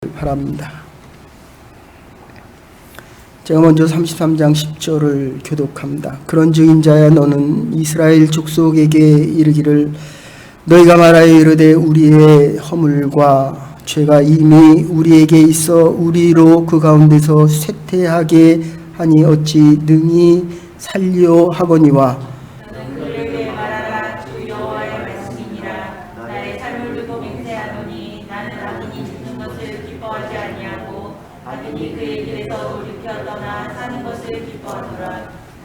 바랍니다. 제가 먼저 33장 10절을 교독합니다. 그런즉 인자야 너는 이스라엘 족속에게 이르기를 너희가 말하여 이르되 우리의 허물과 죄가 이미 우리에게 있어 우리로 그 가운데서 쇠퇴하게 하니 어찌 능히 살려 하거니와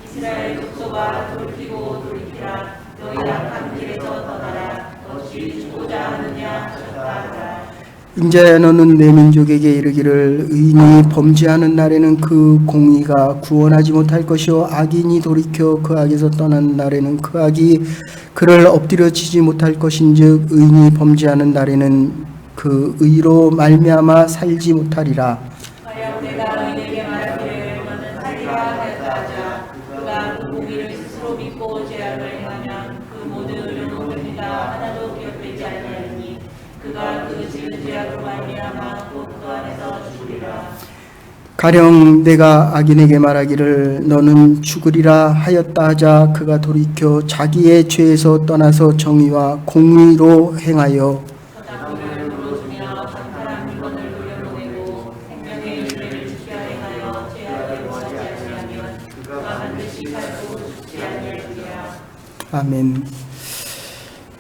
이스라엘 족속아 돌이키고 돌이키라 너희 악한 길에서 떠나라 어찌 죽고자 하느냐 하셨다 하라. 인자야 너는 내 민족에게 이르기를 의인이 범죄하는 날에는 그 공의가 구원하지 못할 것이요 악인이 돌이켜 그 악에서 떠난 날에는 그 악이 그를 엎드려지지 못할 것인즉 의인이 범죄하는 날에는 그 의로 말미암아 살지 못하리라. 가령 내가 의인에게 말하기를 너는 살리라 하였다 하자 그가 그 공의를 스스로 믿고 죄악을 행하면 그 모든 의로는 옵니다 하나도 기억되지 아니하리니 그가 그 지은 죄악으로 말미암아 곧 그 안에서 죽으리라. 가령 내가 악인에게 말하기를 너는 죽으리라 하였다 하자 그가 돌이켜 자기의 죄에서 떠나서 정의와 공의로 행하여 허당을 물어주며 강탈한 물건을 돌려보내고 생명의 윤회를 지키려 행하여 죄악을 원하지 아니하면 그가 반드시 살고 죽지 아니하리라. 아멘.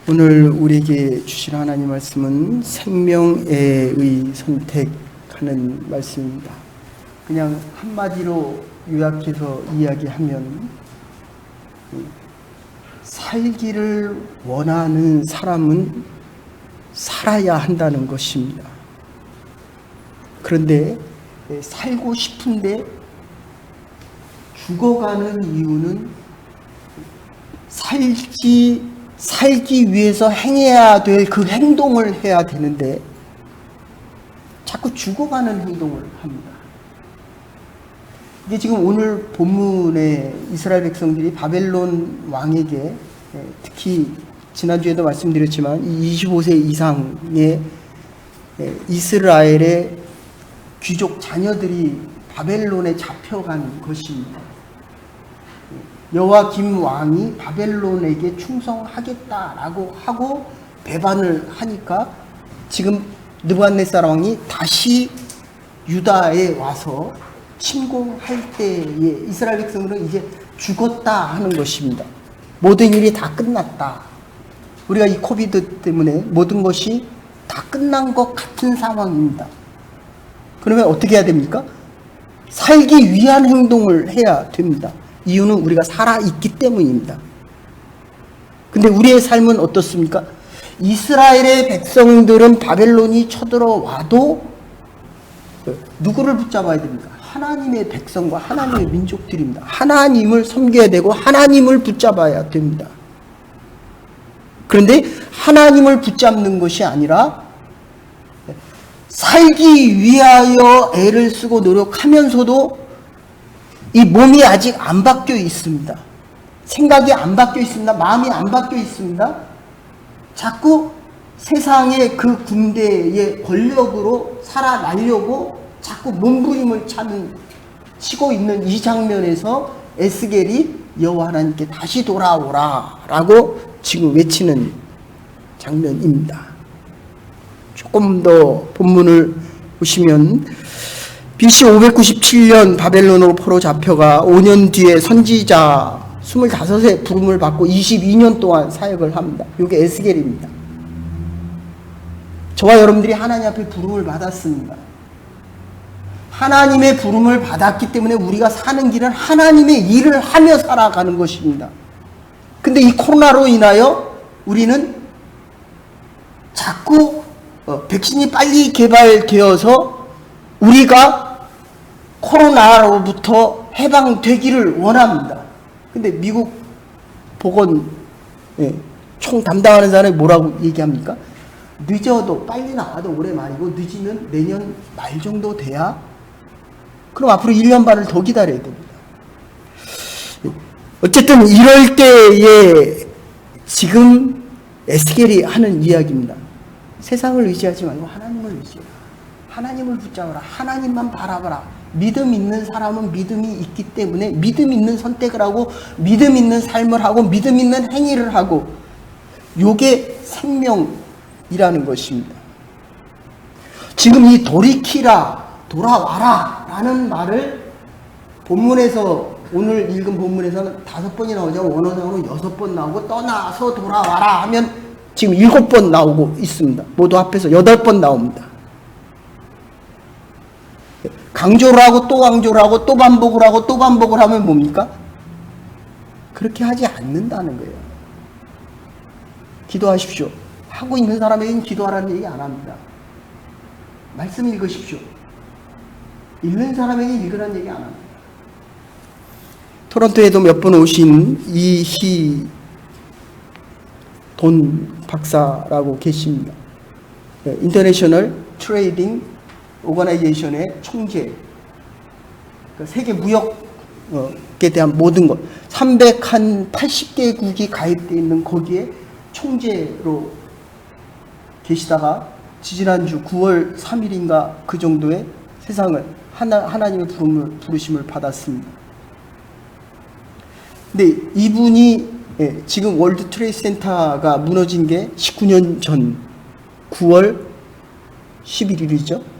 오늘 우리에게 주신 하나님 말씀은 생명의 선택하는 말씀입니다. 그냥 한마디로 요약해서 이야기하면 살기를 원하는 사람은 살아야 한다는 것입니다. 그런데 살고 싶은데 죽어가는 이유는 살기 위해서 행해야 될 그 행동을 해야 되는데 자꾸 죽어가는 행동을 합니다. 이게 지금 오늘 본문에 이스라엘 백성들이 바벨론 왕에게 특히 지난주에도 말씀드렸지만 25세 이상의 이스라엘의 귀족 자녀들이 바벨론에 잡혀간 것입니다. 여호야김 왕이 바벨론에게 충성하겠다라고 하고 배반을 하니까 지금 느부갓네살 왕이 다시 유다에 와서 침공할 때에 이스라엘 백성들은 이제 죽었다 하는 것입니다. 모든 일이 다 끝났다. 우리가 이 코비드 때문에 모든 것이 다 끝난 것 같은 상황입니다. 그러면 어떻게 해야 됩니까? 살기 위한 행동을 해야 됩니다. 이유는 우리가 살아있기 때문입니다. 근데 우리의 삶은 어떻습니까? 이스라엘의 백성들은 바벨론이 쳐들어와도 누구를 붙잡아야 됩니까? 하나님의 백성과 하나님의 민족들입니다. 하나님을 섬겨야 되고 하나님을 붙잡아야 됩니다. 그런데 하나님을 붙잡는 것이 아니라 살기 위하여 애를 쓰고 노력하면서도 이 몸이 아직 안 바뀌어 있습니다. 생각이 안 바뀌어 있습니다. 마음이 안 바뀌어 있습니다. 자꾸 세상의 그 군대의 권력으로 살아나려고 자꾸 몸부림을 치고 있는 이 장면에서 에스겔이 여호와 하나님께 다시 돌아오라 라고 지금 외치는 장면입니다. 조금 더 본문을 보시면 BC 597년 바벨론으로 포로 잡혀가 5년 뒤에 선지자 25의 부름을 받고 22년 동안 사역을 합니다. 이게 에스겔입니다. 저와 여러분들이 하나님 앞에 부름을 받았습니다. 하나님의 부름을 받았기 때문에 우리가 사는 길은 하나님의 일을 하며 살아가는 것입니다. 근데 이 코로나로 인하여 우리는 자꾸 백신이 빨리 개발되어서 우리가 코로나로부터 해방되기를 원합니다. 근데 미국 보건 총 담당하는 사람이 뭐라고 얘기합니까? 늦어도 빨리 나와도 올해 말이고 늦으면 내년 말 정도 돼야 그럼 앞으로 1년 반을 더 기다려야 됩니다. 어쨌든 이럴 때에 지금 에스겔이 하는 이야기입니다. 세상을 의지하지 말고 하나님을 의지해라. 하나님을 붙잡아라. 하나님만 바라봐라. 믿음 있는 사람은 믿음이 있기 때문에 믿음 있는 선택을 하고 믿음 있는 삶을 하고 믿음 있는 행위를 하고, 요게 생명이라는 것입니다. 지금 이 돌이키라, 돌아와라 라는 말을 본문에서, 오늘 읽은 본문에서는 5번이 나오죠. 원어상으로 6번 나오고, 떠나서 돌아와라 하면 지금 7번 나오고 있습니다. 모두 합해서 8번 나옵니다. 강조를 하고 또 강조를 하고 또 반복을 하고 또 반복을 하면 뭡니까? 그렇게 하지 않는다는 거예요. 기도하십시오. 하고 있는 사람에게는 기도하라는 얘기 안 합니다. 말씀 읽으십시오. 읽는 사람에게 읽으라는 얘기 안 합니다. 토론토에도 몇 번 오신 이희돈 박사라고 계십니다. 인터내셔널 트레이딩 오거나이제이션의 총재, 세계 무역에 대한 모든 것, 380개국이 가입되어 있는 거기에 총재로 계시다가 지지난주 9월 3일인가 그 정도의 세상을 하나님의 부르심을 받았습니다. 근데 이분이 지금 월드 트레이드 센터가 무너진 게 19년 전 9월 11일이죠.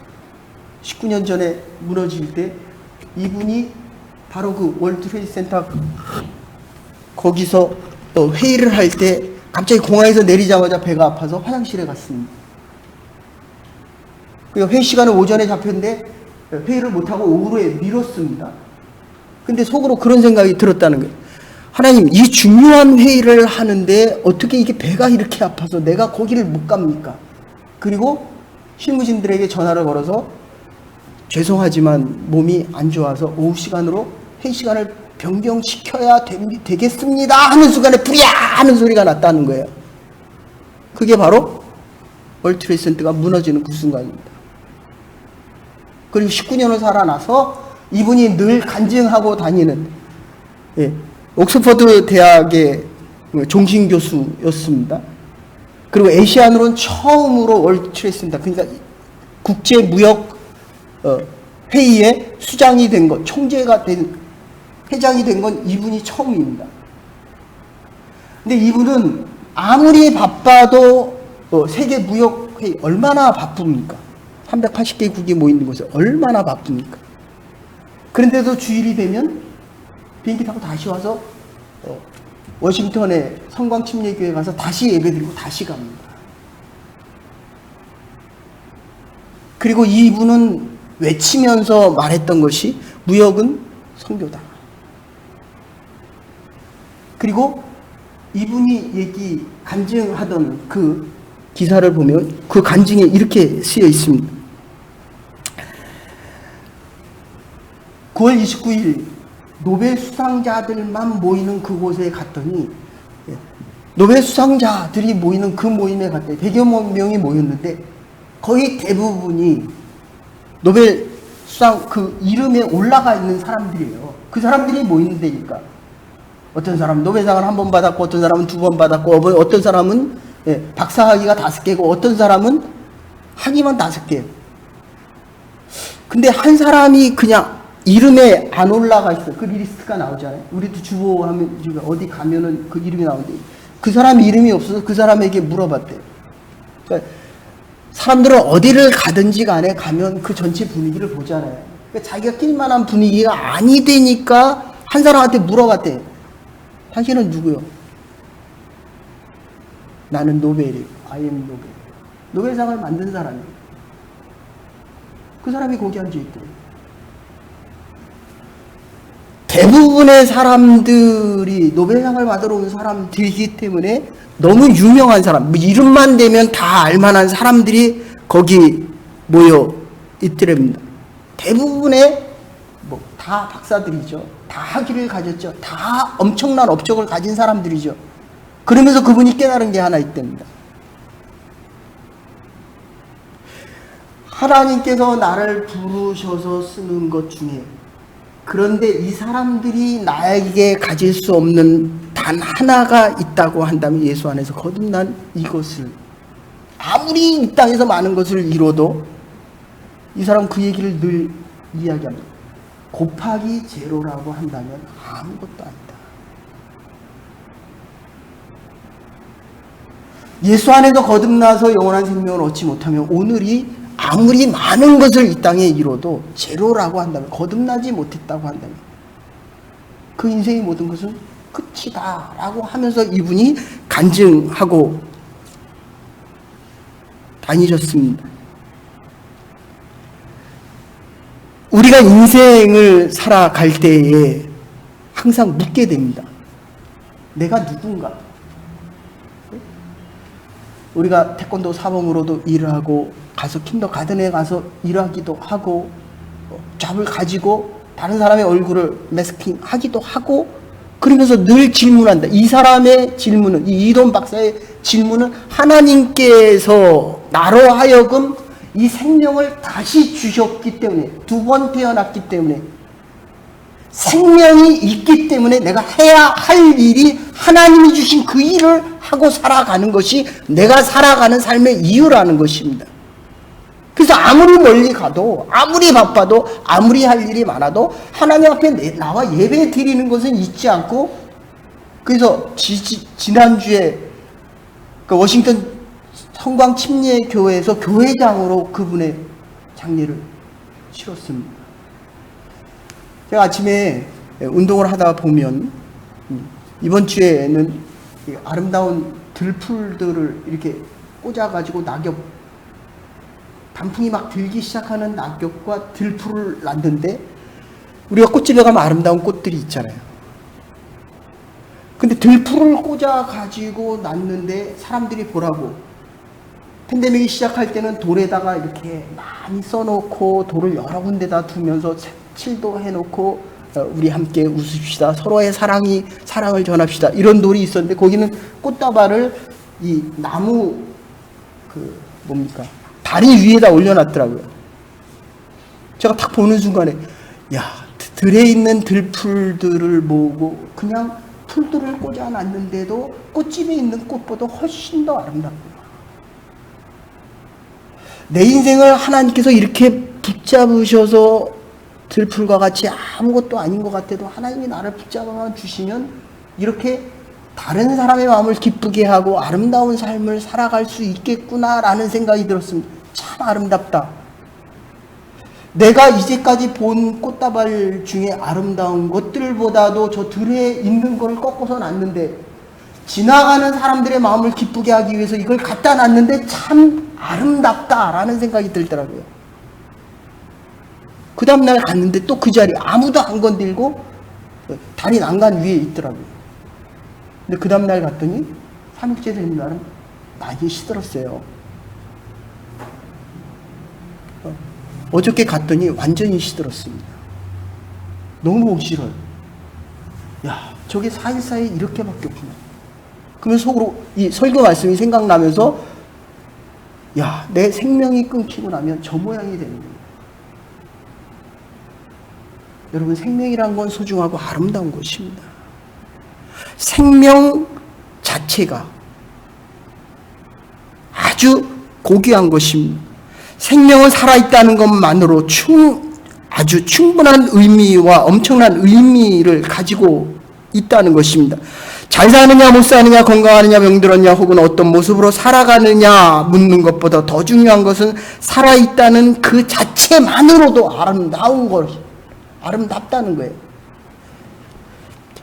19년 전에 무너질 때 이분이 바로 그 월드 트레이드 센터 거기서 회의를 할 때 갑자기 공항에서 내리자마자 배가 아파서 화장실에 갔습니다. 회의 시간은 오전에 잡혔는데 회의를 못하고 오후에 미뤘습니다. 근데 속으로 그런 생각이 들었다는 거예요. 하나님, 이 중요한 회의를 하는데 어떻게 이게 배가 이렇게 아파서 내가 거기를 못 갑니까? 그리고 실무진들에게 전화를 걸어서 죄송하지만 몸이 안 좋아서 오후 시간으로 회의 시간을 변경시켜야 되겠습니다 하는 순간에 뿌야 하는 소리가 났다는 거예요. 그게 바로 월드 트레이드 센터가 무너지는 그 순간입니다. 그리고 19년을 살아나서 이분이 늘 간증하고 다니는 옥스퍼드 대학의 종신 교수였습니다. 그리고 아시안으로는 처음으로 월드 트레이드 센터, 그러니까 국제 무역 회의에 수장이 된 것, 총재가 된, 회장이 된 건 이분이 처음입니다. 근데 이분은 아무리 바빠도 세계 무역 회의 얼마나 바쁩니까? 380개국이 모이는 곳에 얼마나 바쁩니까? 그런데도 주일이 되면 비행기 타고 다시 와서 워싱턴의 성광침례교회 가서 다시 예배드리고 다시 갑니다. 그리고 이분은 외치면서 말했던 것이 무역은 선교다. 그리고 이분이 간증하던 그 기사를 보면 그 간증에 이렇게 쓰여 있습니다. 9월 29일 노벨 수상자들만 모이는 그곳에 갔더니, 노벨 수상자들이 모이는 그 모임에 갔더니 100여 명이 모였는데 거의 대부분이 노벨 수상 그 이름에 올라가 있는 사람들이에요. 그 사람들이 모이는 데니까. 어떤 사람은 노벨상을 1번 받았고, 어떤 사람은 2번 받았고, 어떤 사람은 박사학위가 5개고, 어떤 사람은 학위만 5개. 근데 한 사람이 그냥 이름에 안 올라가 있어요. 그 리스트가 나오잖아요. 우리도 주보하면 어디 가면은 그 이름이 나오는데 그 사람 이름이 없어서 그 사람에게 물어봤대요. 그러니까 사람들은 어디를 가든지 간에 가면 그 전체 분위기를 보잖아요. 그러니까 자기가 낄만한 분위기가 아니 되니까 한 사람한테 물어봤대. 당신은 누구요? 나는 노벨이에요. I am 노벨. 노벨상을 만든 사람이에요. 그 사람이 거기 앉아있대요. 대부분의 사람들이 노벨상을 받으러 온 사람들이기 때문에 너무 유명한 사람, 이름만 대면 다 알만한 사람들이 거기 모여 있더랍니다. 대부분의 다 박사들이죠. 다 학위를 가졌죠. 다 엄청난 업적을 가진 사람들이죠. 그러면서 그분이 깨달은 게 하나 있답니다. 하나님께서 나를 부르셔서 쓰는 것 중에, 그런데 이 사람들이 나에게 가질 수 없는 단 하나가 있다고 한다면 예수 안에서 거듭난 이것을, 아무리 이 땅에서 많은 것을 이뤄도 이 사람은 그 얘기를 늘 이야기합니다. 곱하기 제로라고 한다면 아무것도 아니다. 예수 안에서 거듭나서 영원한 생명을 얻지 못하면 오늘이 아무리 많은 것을 이 땅에 이뤄도 제로라고 한다면, 거듭나지 못했다고 한다면 그 인생의 모든 것은 끝이다 라고 하면서 이분이 간증하고 다니셨습니다. 우리가 인생을 살아갈 때에 항상 묻게 됩니다. 내가 누군가? 우리가 태권도 사범으로도 일을 하고 가서 킨더가든에 가서 일하기도 하고 잡을 가지고 다른 사람의 얼굴을 매스킹 하기도 하고 그러면서 늘 질문한다. 이 사람의 질문은, 이 이돈 박사의 질문은 하나님께서 나로 하여금 이 생명을 다시 주셨기 때문에, 두 번 태어났기 때문에, 생명이 있기 때문에 내가 해야 할 일이 하나님이 주신 그 일을 하고 살아가는 것이 내가 살아가는 삶의 이유라는 것입니다. 그래서 아무리 멀리 가도, 아무리 바빠도, 아무리 할 일이 많아도 하나님 앞에 나와 예배 드리는 것은 잊지 않고, 그래서 지난주에 그 워싱턴 성광 침례교회에서 교회장으로 그분의 장례를 치렀습니다. 제가 아침에 운동을 하다 보면 이번 주에는 아름다운 들풀들을 이렇게 꽂아가지고 낙엽, 단풍이 막 들기 시작하는 낙엽과 들풀을 놨는데, 우리가 꽃집에 가면 아름다운 꽃들이 있잖아요. 근데 들풀을 꽂아가지고 놨는데 사람들이 보라고, 팬데믹이 시작할 때는 돌에다가 이렇게 많이 써놓고 돌을 여러 군데다 두면서 색칠도 해놓고 우리 함께 웃읍시다, 서로의 사랑을 전합시다, 이런 돌이 있었는데, 거기는 꽃다발을 이 나무 다리 위에다 올려놨더라고요. 제가 딱 보는 순간에, 야, 들에 있는 들풀들을 모으고 그냥 풀들을 꽂아놨는데도 꽃집에 있는 꽃보다 훨씬 더 아름답구나. 내 인생을 하나님께서 이렇게 붙잡으셔서 들풀과 같이 아무것도 아닌 것 같아도 하나님이 나를 붙잡아 주시면 이렇게 다른 사람의 마음을 기쁘게 하고 아름다운 삶을 살아갈 수 있겠구나라는 생각이 들었습니다. 참 아름답다. 내가 이제까지 본 꽃다발 중에 아름다운 것들보다도 저 들에 있는 걸 꺾어서 놨는데, 지나가는 사람들의 마음을 기쁘게 하기 위해서 이걸 갖다 놨는데 참 아름답다라는 생각이 들더라고요. 그 다음날 갔는데 또 그 자리에 아무도 안 건들고 다리 난간 위에 있더라고요. 근데 그 다음날 갔더니 3일째 되는 날은 많이 시들었어요. 어저께 갔더니 완전히 시들었습니다. 너무 보기 싫어요. 야, 저게 4일 사이에 이렇게 바뀌었구나. 그러면 속으로 이 설교 말씀이 생각나면서, 야, 내 생명이 끊기고 나면 저 모양이 되는 거예요. 여러분, 생명이란 건 소중하고 아름다운 것입니다. 생명 자체가 아주 고귀한 것입니다. 생명은 살아있다는 것만으로 아주 충분한 의미와 엄청난 의미를 가지고 있다는 것입니다. 잘 사느냐 못 사느냐, 건강하느냐 병들었냐, 혹은 어떤 모습으로 살아가느냐 묻는 것보다 더 중요한 것은 살아있다는 그 자체만으로도 아름답다는 거예요.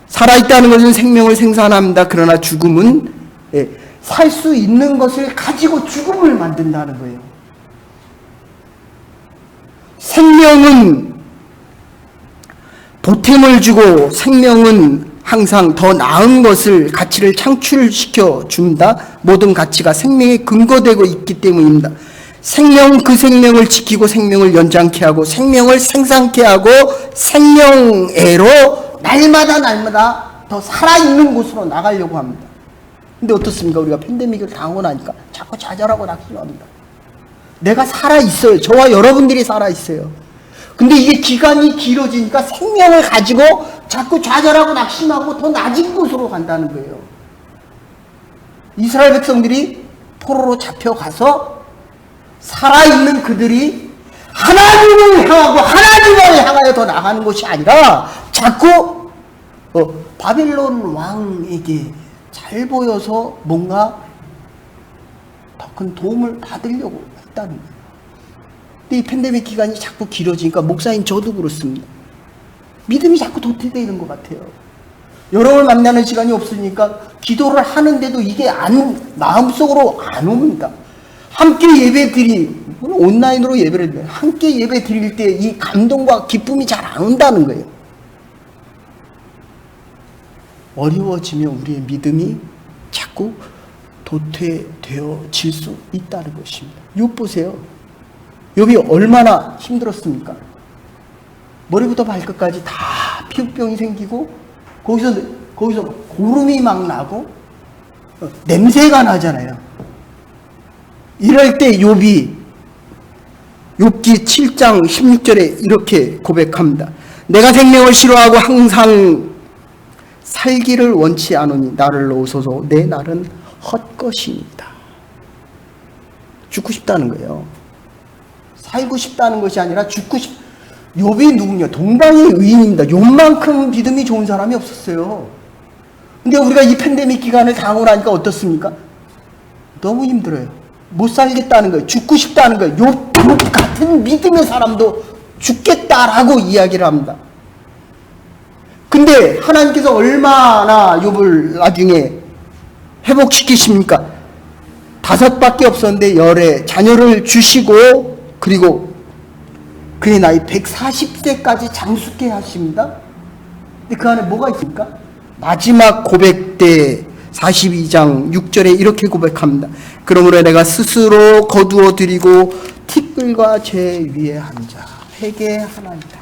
살아있다는 것은 생명을 생산합니다. 그러나 죽음은 살 수 있는 것을 가지고 죽음을 만든다는 거예요. 생명은 보탬을 주고, 생명은 항상 더 나은 것을, 가치를 창출시켜 준다. 모든 가치가 생명에 근거되고 있기 때문입니다. 그 생명을 지키고 생명을 연장케 하고 생명을 생산케 하고 생명애로 날마다 더 살아있는 곳으로 나가려고 합니다. 근데 어떻습니까? 우리가 팬데믹을 당하고 나니까 자꾸 좌절하고 낙심합니다. 내가 살아있어요. 저와 여러분들이 살아있어요. 근데 이게 기간이 길어지니까 생명을 가지고 자꾸 좌절하고 낙심하고 더 낮은 곳으로 간다는 거예요. 이스라엘 백성들이 포로로 잡혀가서 살아있는 그들이 하나님을 향하고 하나님을 향하여 더 나가는 것이 아니라 자꾸 바벨론 왕에게 잘 보여서 뭔가 더 큰 도움을 받으려고 했다는 거예요. 근데 이 팬데믹 기간이 자꾸 길어지니까 목사인 저도 그렇습니다. 믿음이 자꾸 도태되는 것 같아요. 여러분을 만나는 시간이 없으니까 기도를 하는데도 이게 마음속으로 안 옵니다. 함께 예배 온라인으로 예배를 드려요. 함께 예배 드릴 때 이 감동과 기쁨이 잘 안 온다는 거예요. 어려워지면 우리의 믿음이 자꾸 도태되어질 수 있다는 것입니다. 욥 보세요. 욥이 얼마나 힘들었습니까? 머리부터 발끝까지 다 피부병이 생기고 거기서 고름이 막 나고 냄새가 나잖아요. 이럴 때 욥기 7장 16절에 이렇게 고백합니다. 내가 생명을 싫어하고 항상 살기를 원치 않으니 나를 놓으소서. 내 날은 헛것입니다. 죽고 싶다는 거예요. 살고 싶다는 것이 아니라 욥이 누구냐? 동방의 의인입니다. 욥만큼 믿음이 좋은 사람이 없었어요. 근데 우리가 이 팬데믹 기간을 당하고 나니까 어떻습니까? 너무 힘들어요. 못 살겠다는 거예요. 죽고 싶다는 거예요. 욥 같은 믿음의 사람도 죽겠다라고 이야기를 합니다. 근데 하나님께서 얼마나 욥을 나중에 회복시키십니까? 5밖에 없었는데 열에 자녀를 주시고 그리고 그의 나이 140세까지 장수케 하십니다. 근데 그 안에 뭐가 있습니까? 마지막 고백 때 42장 6절에 이렇게 고백합니다. 그러므로 내가 스스로 거두어 드리고 티끌과 죄 위에 앉아 회개하나이다.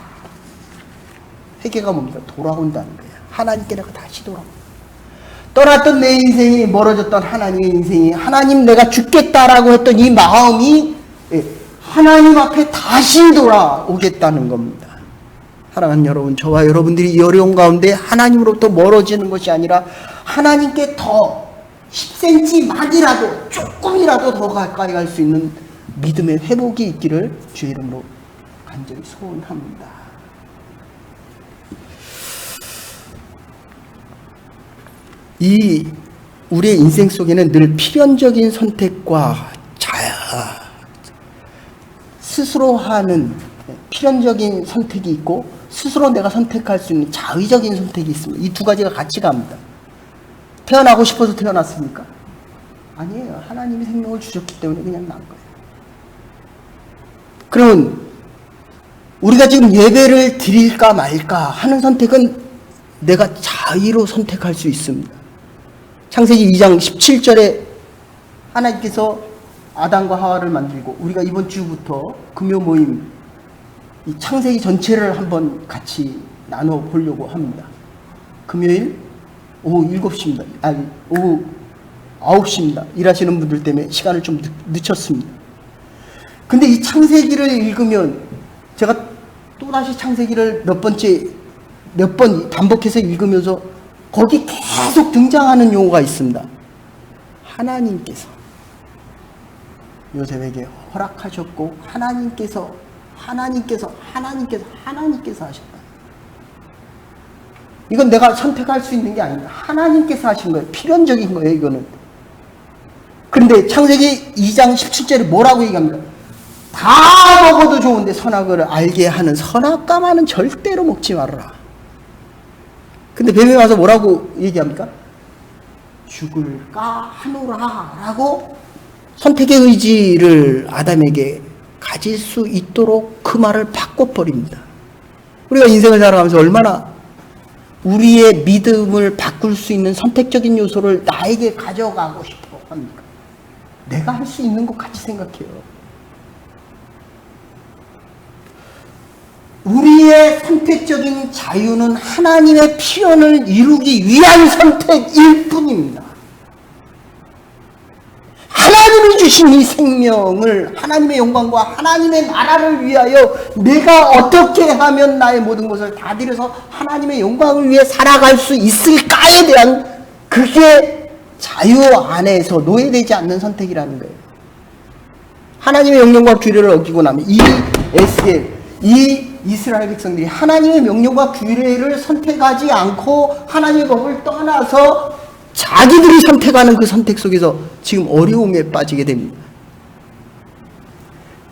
회개가 뭡니까? 돌아온다는 거예요. 하나님께 내가 다시 돌아온다. 떠났던 내 인생이, 멀어졌던 하나님의 인생이, 하나님 내가 죽겠다라고 했던 이 마음이 하나님 앞에 다시 돌아오겠다는 겁니다. 사랑하는 여러분, 저와 여러분들이 이 어려운 가운데 하나님으로부터 멀어지는 것이 아니라 하나님께 더 10cm만이라도 조금이라도 더 가까이 갈 수 있는 믿음의 회복이 있기를 주의 이름으로 간절히 소원합니다. 우리의 인생 속에는 늘 필연적인 선택과 스스로 하는 필연적인 선택이 있고 스스로 내가 선택할 수 있는 자의적인 선택이 있습니다. 이 두 가지가 같이 갑니다. 태어나고 싶어서 태어났습니까? 아니에요. 하나님이 생명을 주셨기 때문에 그냥 난 거예요. 그러면 우리가 지금 예배를 드릴까 말까 하는 선택은 내가 자의로 선택할 수 있습니다. 창세기 2장 17절에 하나님께서 아담과 하와를 만들고 우리가 이번 주부터 금요 모임 이 창세기 전체를 한번 같이 나눠 보려고 합니다. 금요일 오후 7시입니다. 아니 오후 9시입니다. 일하시는 분들 때문에 시간을 좀 늦췄습니다. 근데 이 창세기를 읽으면 제가 또다시 창세기를 몇 번 반복해서 읽으면서 거기 계속 등장하는 용어가 있습니다. 하나님께서 요셉에게 허락하셨고 하나님께서 하셨다. 이건 내가 선택할 수 있는 게 아닙니다. 하나님께서 하신 거예요. 필연적인 거예요, 이거는. 그런데 창세기 2장 17절에 뭐라고 얘기합니까? 다 먹어도 좋은데 선악을 알게 하는 선악과만은 절대로 먹지 말아라. 근데 뱀이 와서 뭐라고 얘기합니까? 죽을까 하노라 라고 선택의 의지를 아담에게 가질 수 있도록 그 말을 바꿔버립니다. 우리가 인생을 살아가면서 얼마나 우리의 믿음을 바꿀 수 있는 선택적인 요소를 나에게 가져가고 싶어 합니까? 내가 할 수 있는 것 같이 생각해요. 우리의 선택적인 자유는 하나님의 필연을 이루기 위한 선택일 뿐입니다. 하나님이 주신 이 생명을 하나님의 영광과 하나님의 나라를 위하여 내가 어떻게 하면 나의 모든 것을 다 들여서 하나님의 영광을 위해 살아갈 수 있을까에 대한 그게 자유 안에서 노예되지 않는 선택이라는 거예요. 하나님의 영광과 규례를 어기고 나면 이 에스겔, 이 이스라엘 백성들이 하나님의 명령과 규례를 선택하지 않고 하나님의 법을 떠나서 자기들이 선택하는 그 선택 속에서 지금 어려움에 빠지게 됩니다.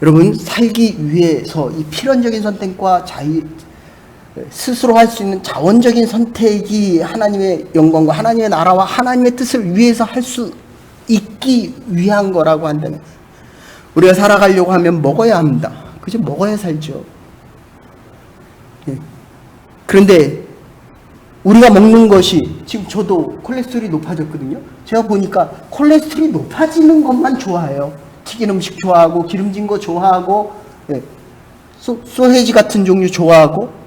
여러분, 살기 위해서 이 필연적인 선택과 스스로 할 수 있는 자원적인 선택이 하나님의 영광과 하나님의 나라와 하나님의 뜻을 위해서 할 수 있기 위한 거라고 한다면, 우리가 살아가려고 하면 먹어야 합니다. 그죠? 먹어야 살죠. 예. 그런데 우리가 먹는 것이, 지금 저도 콜레스테롤이 높아졌거든요. 제가 보니까 콜레스테롤이 높아지는 것만 좋아해요. 튀긴 음식 좋아하고 기름진 거 좋아하고, 예. 소세지 같은 종류 좋아하고,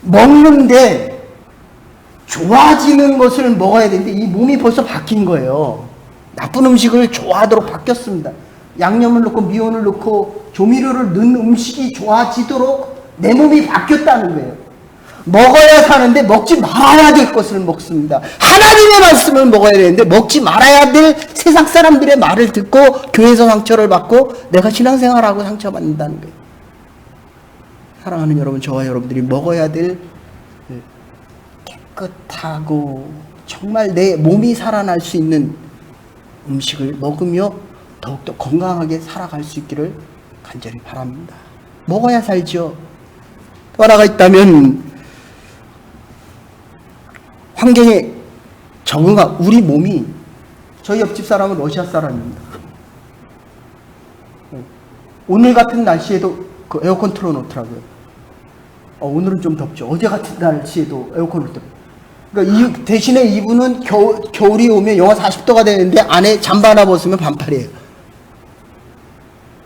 먹는데 좋아지는 것을 먹어야 되는데 이 몸이 벌써 바뀐 거예요. 나쁜 음식을 좋아하도록 바뀌었습니다. 양념을 넣고 미온을 넣고 조미료를 넣은 음식이 좋아지도록 내 몸이 바뀌었다는 거예요. 먹어야 사는데 먹지 말아야 될 것을 먹습니다. 하나님의 말씀을 먹어야 되는데 먹지 말아야 될 세상 사람들의 말을 듣고 교회에서 상처를 받고 내가 신앙생활하고 상처받는다는 거예요. 사랑하는 여러분, 저와 여러분들이 먹어야 될 깨끗하고 정말 내 몸이 살아날 수 있는 음식을 먹으며 더욱더 건강하게 살아갈 수 있기를 간절히 바랍니다. 먹어야 살죠. 또 하나가 있다면, 환경에 적응한 우리 몸이, 저희 옆집 사람은 러시아 사람입니다. 오늘 같은 날씨에도 그 에어컨 틀어놓더라고요. 오늘은 좀 덥죠. 어제 같은 날씨에도 에어컨을 틀어요. 그러니까 대신에 이분은 겨울이 오면 영하 40도가 되는데 안에 잠바 하나 벗으면 반팔이에요.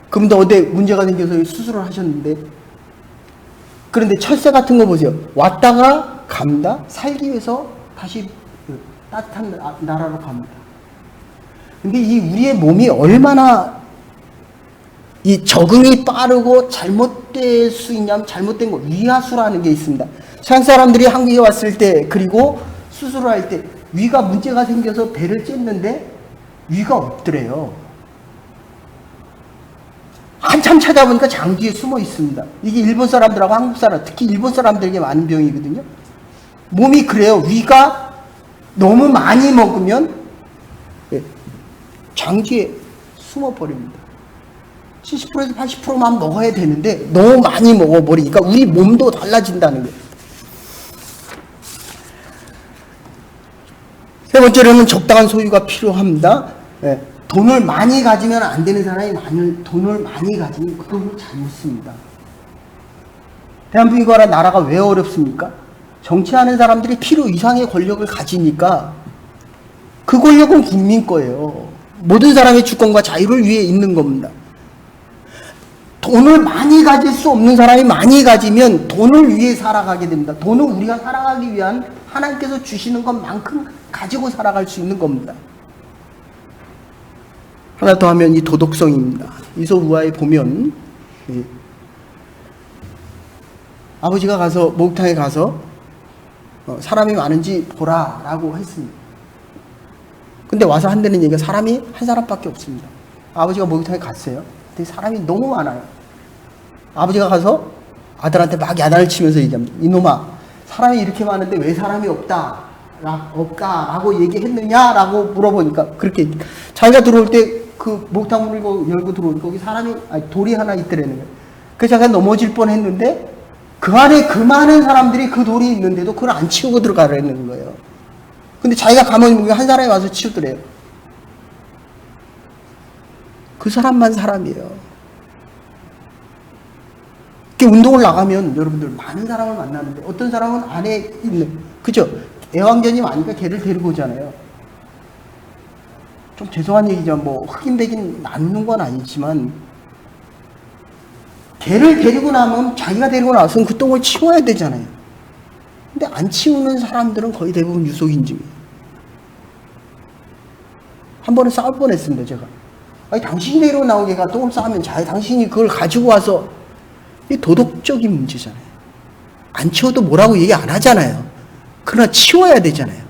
그분도 어제 문제가 생겨서 수술을 하셨는데, 그런데 철새 같은 거 보세요. 왔다가 갑니다. 살기 위해서 다시 따뜻한 나라로 갑니다. 근데 이 우리의 몸이 얼마나 이 적응이 빠르고 잘못될 수 있냐면, 잘못된 거, 위하수라는 게 있습니다. 서양 사람들이 한국에 왔을 때, 그리고 수술을 할 때 위가 문제가 생겨서 배를 쬐는데 위가 없더래요. 한참 찾아보니까 장기에 숨어 있습니다. 이게 일본 사람들하고 한국 사람, 특히 일본 사람들에게 많은 병이거든요. 몸이 그래요. 위가 너무 많이 먹으면 장기에 숨어버립니다. 70%에서 80%만 먹어야 되는데 너무 많이 먹어버리니까 우리 몸도 달라진다는 거예요. 세 번째로는 적당한 소유가 필요합니다. 돈을 많이 가지면 안 되는 사람이 돈을 많이 가지면 그걸 잘못 씁니다. 대한민국이라는 나라가 왜 어렵습니까? 정치하는 사람들이 필요 이상의 권력을 가지니까 그 권력은 국민 거예요. 모든 사람의 주권과 자유를 위해 있는 겁니다. 돈을 많이 가질 수 없는 사람이 많이 가지면 돈을 위해 살아가게 됩니다. 돈은 우리가 살아가기 위한 하나님께서 주시는 것만큼 가지고 살아갈 수 있는 겁니다. 하나 더 하면 이 도덕성입니다. 이솝우화에 보면 아버지가 가서 목욕탕에 가서 사람이 많은지 보라라고 했습니다. 근데 와서 한다는 얘기가 사람이 한 사람밖에 없습니다. 아버지가 목욕탕에 갔어요. 근데 사람이 너무 많아요. 아버지가 가서 아들한테 막 야단을 치면서 얘기합니다. 이놈아, 사람이 이렇게 많은데 왜 사람이 없다라고 얘기했느냐라고 물어보니까, 그렇게 자기가 들어올 때 그 목욕탕 문을 열고 들어오니까 거기 돌이 하나 있더라는 거예요. 그래서 자기가 넘어질 뻔했는데 그 안에 그 많은 사람들이 그 돌이 있는데도 그걸 안 치우고 들어가라는 거예요. 근데 자기가 가만히 보면 한 사람이 와서 치우더래요. 그 사람만 사람이에요. 이렇게 운동을 나가면 여러분들 많은 사람을 만나는데 어떤 사람은 안에 있는, 그죠? 애완견이 많으니까 걔를 데리고 오잖아요. 좀 죄송한 얘기지만 뭐 흑인 백인 나누는 건 아니지만 걔를 데리고 나면 자기가 데리고 나서는 그 똥을 치워야 되잖아요. 근데 안 치우는 사람들은 거의 대부분 유속인증이에요. 한 번은 싸울 뻔했습니다, 제가. 아니, 당신이 데리고 나온 개가 똥을 싸면 당신이 그걸 가지고 와서, 이게 도덕적인 문제잖아요. 안 치워도 뭐라고 얘기 안 하잖아요. 그러나 치워야 되잖아요.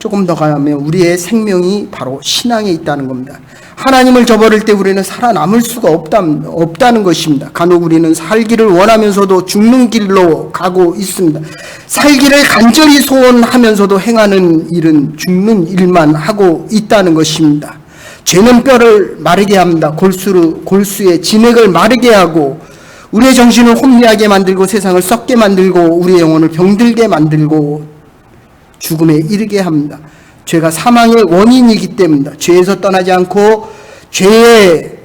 조금 더 가면 우리의 생명이 바로 신앙에 있다는 겁니다. 하나님을 저버릴 때 우리는 살아남을 수가 없다는 것입니다. 간혹 우리는 살기를 원하면서도 죽는 길로 가고 있습니다. 살기를 간절히 소원하면서도 행하는 일은 죽는 일만 하고 있다는 것입니다. 죄는 뼈를 마르게 합니다. 골수의 진액을 마르게 하고 우리의 정신을 혼미하게 만들고 세상을 썩게 만들고 우리의 영혼을 병들게 만들고 죽음에 이르게 합니다. 죄가 사망의 원인이기 때문입니다. 죄에서 떠나지 않고 죄의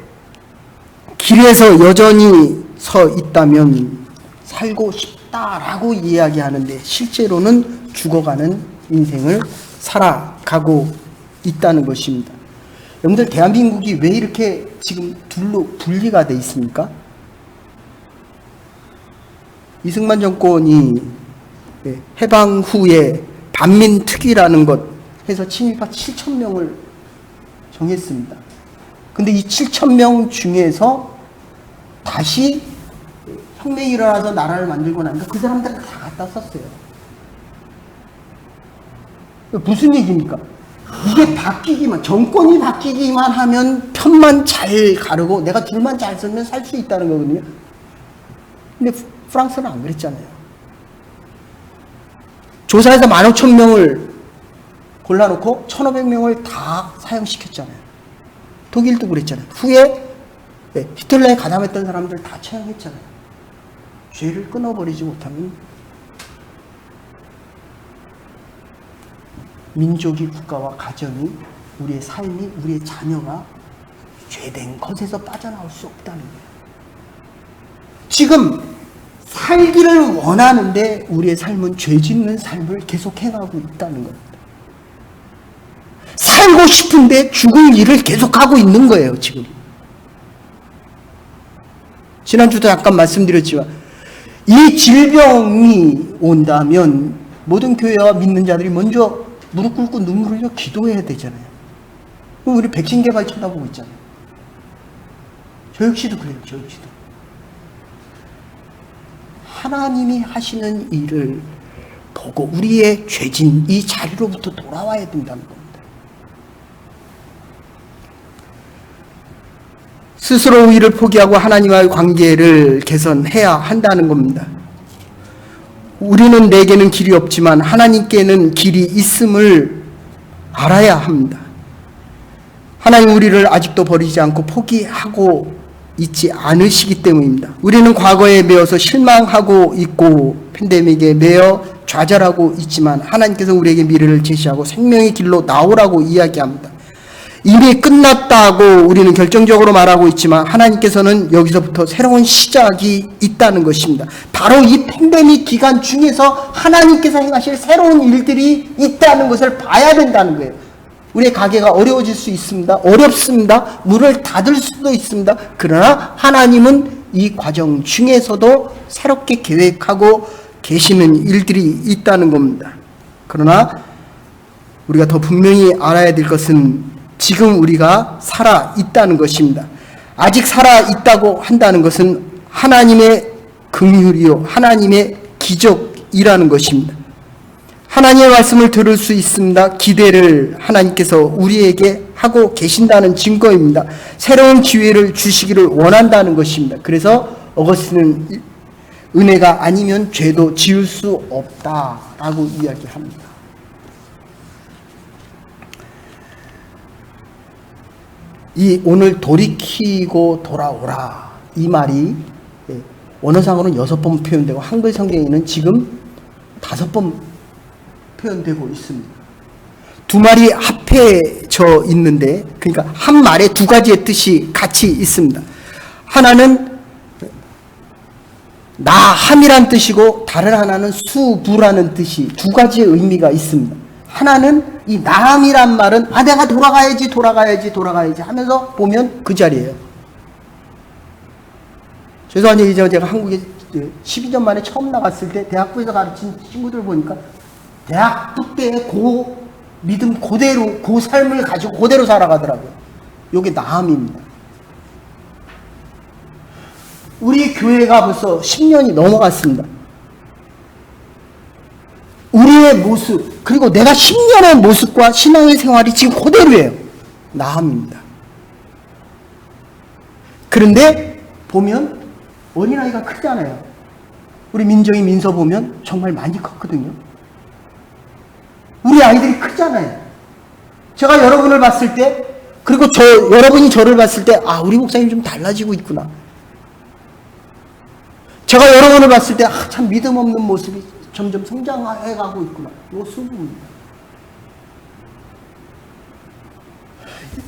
길에서 여전히 서 있다면 살고 싶다라고 이야기하는데 실제로는 죽어가는 인생을 살아가고 있다는 것입니다. 여러분들, 대한민국이 왜 이렇게 지금 둘로 분리가 돼 있습니까? 이승만 정권이 해방 후에 반민특위라는 것 해서 친일파 7,000명을 정했습니다. 근데 이 7,000명 중에서 다시 혁명이 일어나서 나라를 만들고 나니까 그 사람들을 다 갖다 썼어요. 무슨 얘기입니까? 이게 바뀌기만, 정권이 바뀌기만 하면 편만 잘 가르고 내가 둘만 잘 쓰면 살 수 있다는 거거든요. 근데 프랑스는 안 그랬잖아요. 조사해서 15,000명을 골라놓고 1,500명을 다 사형시켰잖아요. 독일도 그랬잖아요. 후에 히틀러에 가담했던 사람들 다 처형했잖아요. 죄를 끊어버리지 못하면 민족이, 국가와 가정이, 우리의 삶이, 우리의 자녀가 죄된 것에서 빠져나올 수 없다는 거예요. 지금 살기를 원하는데 우리의 삶은 죄 짓는 삶을 계속 행하고 있다는 겁니다. 살고 싶은데 죽을 일을 계속하고 있는 거예요, 지금. 지난주도 잠깐 말씀드렸지만 이 질병이 온다면 모든 교회와 믿는 자들이 먼저 무릎 꿇고 눈물을 흘려 기도해야 되잖아요. 우리 백신 개발 쳐다보고 있잖아요. 저 역시도 그래요, 저 역시도. 하나님이 하시는 일을 보고 우리의 죄진 이 자리로부터 돌아와야 된다는 겁니다. 스스로 우위를 포기하고 하나님과의 관계를 개선해야 한다는 겁니다. 우리는 내게는 길이 없지만 하나님께는 길이 있음을 알아야 합니다. 하나님 우리를 아직도 버리지 않고 포기하고 있지 않으시기 때문입니다. 우리는 과거에 매여서 실망하고 있고 팬데믹에 매여 좌절하고 있지만 하나님께서 우리에게 미래를 제시하고 생명의 길로 나오라고 이야기합니다. 이미 끝났다고 우리는 결정적으로 말하고 있지만 하나님께서는 여기서부터 새로운 시작이 있다는 것입니다. 바로 이 팬데믹 기간 중에서 하나님께서 행하실 새로운 일들이 있다는 것을 봐야 된다는 거예요. 우리의 가게가 어려워질 수 있습니다. 어렵습니다. 문을 닫을 수도 있습니다. 그러나 하나님은 이 과정 중에서도 새롭게 계획하고 계시는 일들이 있다는 겁니다. 그러나 우리가 더 분명히 알아야 될 것은 지금 우리가 살아 있다는 것입니다. 아직 살아 있다고 한다는 것은 하나님의 긍휼이요 하나님의 기적이라는 것입니다. 하나님의 말씀을 들을 수 있습니다. 기대를 하나님께서 우리에게 하고 계신다는 증거입니다. 새로운 기회를 주시기를 원한다는 것입니다. 그래서 어거스틴은 은혜가 아니면 죄도 지을 수 없다라고 이야기합니다. 이 오늘 돌이키고 돌아오라 이 말이 원어상으로는 6번 표현되고 한글 성경에는 지금 5번 표현되고 있습니다. 두 말이 합해져 있는데 그러니까 한 말에 두 가지의 뜻이 같이 있습니다. 하나는 나함이란 뜻이고 다른 하나는 수부라는 뜻이 두 가지의 의미가 있습니다. 하나는 이 나함이란 말은 내가 돌아가야지 하면서 보면 그 자리예요. 죄송한 얘기죠. 제가 한국에 12년 만에 처음 나갔을 때 대학부에서 가르친 친구들 보니까 대학부 때 고 믿음 그대로 고 삶을 가지고 그대로 살아가더라고요. 이게 나함입니다. 우리 교회가 벌써 10년이 넘어갔습니다. 우리의 모습 그리고 내가 10년의 모습과 신앙의 생활이 지금 그대로예요. 나함입니다. 그런데 보면 어린아이가 크잖아요. 우리 민정이 민서 보면 정말 많이 컸거든요. 우리 아이들이 크잖아요. 제가 여러분을 봤을 때, 그리고 여러분이 저를 봤을 때, 아, 우리 목사님 좀 달라지고 있구나. 제가 여러분을 봤을 때, 아, 참 믿음 없는 모습이 점점 성장해가고 있구나. 이거 수고입니다.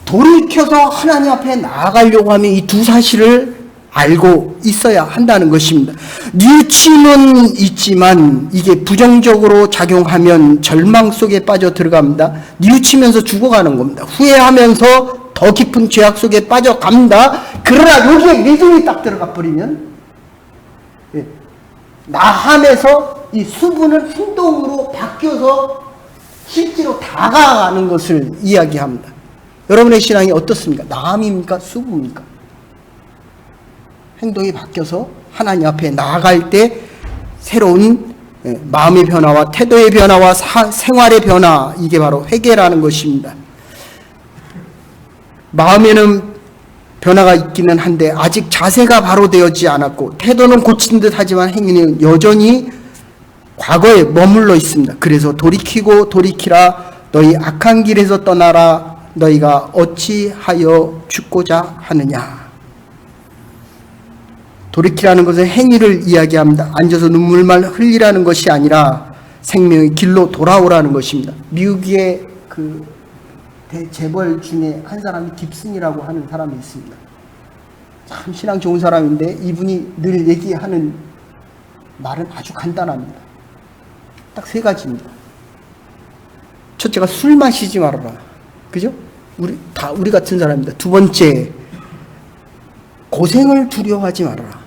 돌이켜서 하나님 앞에 나아가려고 하면 이 두 사실을 알고 있어야 한다는 것입니다. 뉘우침은 있지만 이게 부정적으로 작용하면 절망 속에 빠져 들어갑니다. 뉘우치면서 죽어가는 겁니다. 후회하면서 더 깊은 죄악 속에 빠져갑니다. 그러나 여기에 믿음이 딱 들어가 버리면 나함에서 이 수분은 행동으로 바뀌어서 실제로 다가가는 것을 이야기합니다. 여러분의 신앙이 어떻습니까? 나함입니까? 수분입니까? 행동이 바뀌어서 하나님 앞에 나아갈 때 새로운 마음의 변화와 태도의 변화와 생활의 변화, 이게 바로 회개라는 것입니다. 마음에는 변화가 있기는 한데 아직 자세가 바로 되어지지 않았고 태도는 고친 듯 하지만 행위는 여전히 과거에 머물러 있습니다. 그래서 돌이키라, 너희 악한 길에서 떠나라, 너희가 어찌하여 죽고자 하느냐. 돌이키라는 것은 행위를 이야기합니다. 앉아서 눈물만 흘리라는 것이 아니라 생명의 길로 돌아오라는 것입니다. 미국의 그 대재벌 중에 한 사람이 깁슨이라고 하는 사람이 있습니다. 참 신앙 좋은 사람인데 이분이 늘 얘기하는 말은 아주 간단합니다. 딱 세 가지입니다. 첫째가 술 마시지 말아라. 그죠? 우리 같은 사람입니다. 두 번째, 고생을 두려워하지 말아라.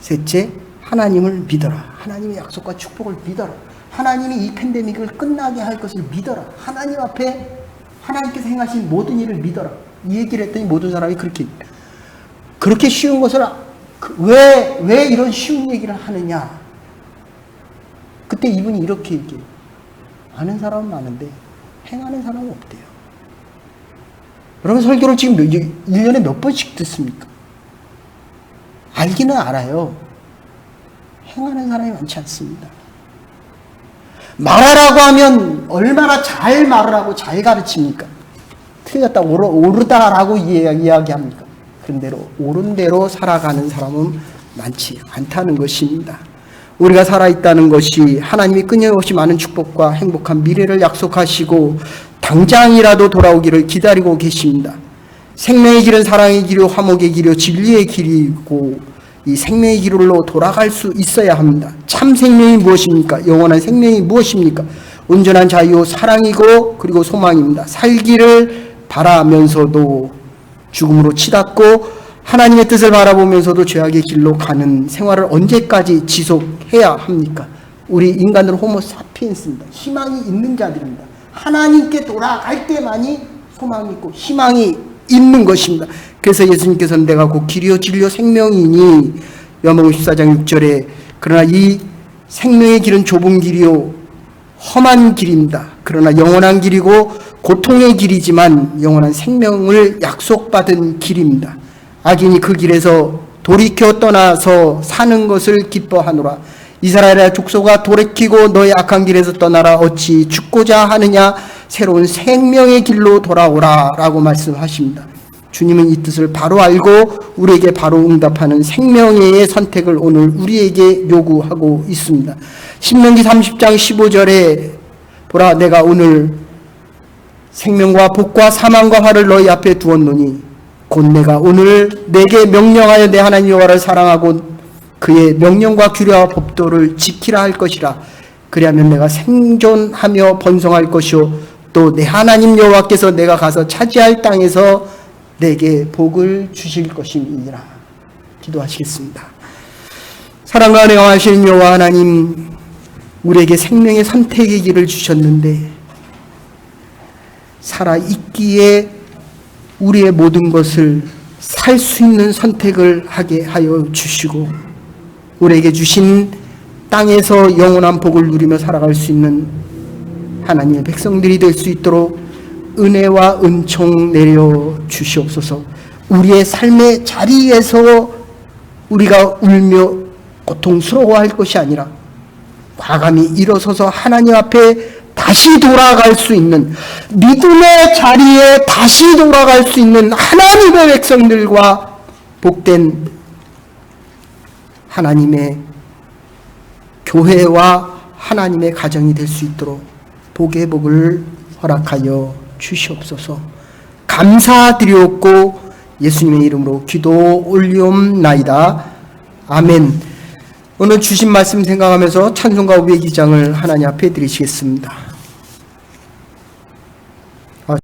셋째, 하나님을 믿어라. 하나님의 약속과 축복을 믿어라. 하나님이 이 팬데믹을 끝나게 할 것을 믿어라. 하나님 앞에 하나님께서 행하신 모든 일을 믿어라. 이 얘기를 했더니 모든 사람이 그렇게 쉬운 것을 왜 이런 쉬운 얘기를 하느냐. 그때 이분이 이렇게 얘기해요. 아는 사람은 많은데 행하는 사람은 없대요. 여러분, 설교를 지금 1년에 몇 번씩 듣습니까? 알기는 알아요. 행하는 사람이 많지 않습니다. 말하라고 하면 얼마나 잘 말을 하고 잘 가르칩니까? 틀렸다, 옳다라고 이야기합니까? 그런 대로, 옳은 대로 살아가는 사람은 많지 않다는 것입니다. 우리가 살아있다는 것이 하나님이 끊임없이 많은 축복과 행복한 미래를 약속하시고 당장이라도 돌아오기를 기다리고 계십니다. 생명의 길은 사랑의 길이요 화목의 길이요 진리의 길이고 이 생명의 길로 돌아갈 수 있어야 합니다. 참 생명이 무엇입니까? 영원한 생명이 무엇입니까? 온전한 자유, 사랑이고 그리고 소망입니다. 살기를 바라면서도 죽음으로 치닫고 하나님의 뜻을 바라보면서도 죄악의 길로 가는 생활을 언제까지 지속해야 합니까? 우리 인간들은 호모 사피엔스입니다. 희망이 있는 자들입니다. 하나님께 돌아갈 때만이 소망이 있고 희망이 있는 것입니다. 그래서 예수님께서는 내가 곧 길이요 진리요 생명이니 요한복음 14장 6절에 그러나 이 생명의 길은 좁은 길이요 험한 길입니다. 그러나 영원한 길이고 고통의 길이지만 영원한 생명을 약속받은 길입니다. 악인이 그 길에서 돌이켜 떠나서 사는 것을 기뻐하노라. 이스라엘의 족속아 돌이키고 너의 악한 길에서 떠나라. 어찌 죽고자 하느냐. 새로운 생명의 길로 돌아오라 라고 말씀하십니다. 주님은 이 뜻을 바로 알고 우리에게 바로 응답하는 생명의 선택을 오늘 우리에게 요구하고 있습니다. 신명기 30장 15절에 보라 내가 오늘 생명과 복과 사망과 화를 너희 앞에 두었노니 곧 내가 오늘 내게 명령하여 내 하나님 여호와를 사랑하고 그의 명령과 규례와 법도를 지키라 할 것이라. 그리하면 내가 생존하며 번성할 것이요 또 내 하나님 여호와께서 내가 가서 차지할 땅에서 내게 복을 주실 것임이니라. 기도하시겠습니다. 사랑과 은혜하시는 여호와 하나님, 우리에게 생명의 선택의 길을 주셨는데 살아있기에 우리의 모든 것을 살 수 있는 선택을 하게 하여 주시고 우리에게 주신 땅에서 영원한 복을 누리며 살아갈 수 있는 하나님의 백성들이 될 수 있도록 은혜와 은총 내려 주시옵소서. 우리의 삶의 자리에서 우리가 울며 고통스러워할 것이 아니라 과감히 일어서서 하나님 앞에 다시 돌아갈 수 있는, 믿음의 자리에 다시 돌아갈 수 있는 하나님의 백성들과 복된 하나님의 교회와 하나님의 가정이 될 수 있도록 복의 복을 허락하여 주시옵소서. 감사드리옵고 예수님의 이름으로 기도 올리옵나이다. 아멘. 오늘 주신 말씀 생각하면서 찬송가 502장을 하나님 앞에 드리시겠습니다.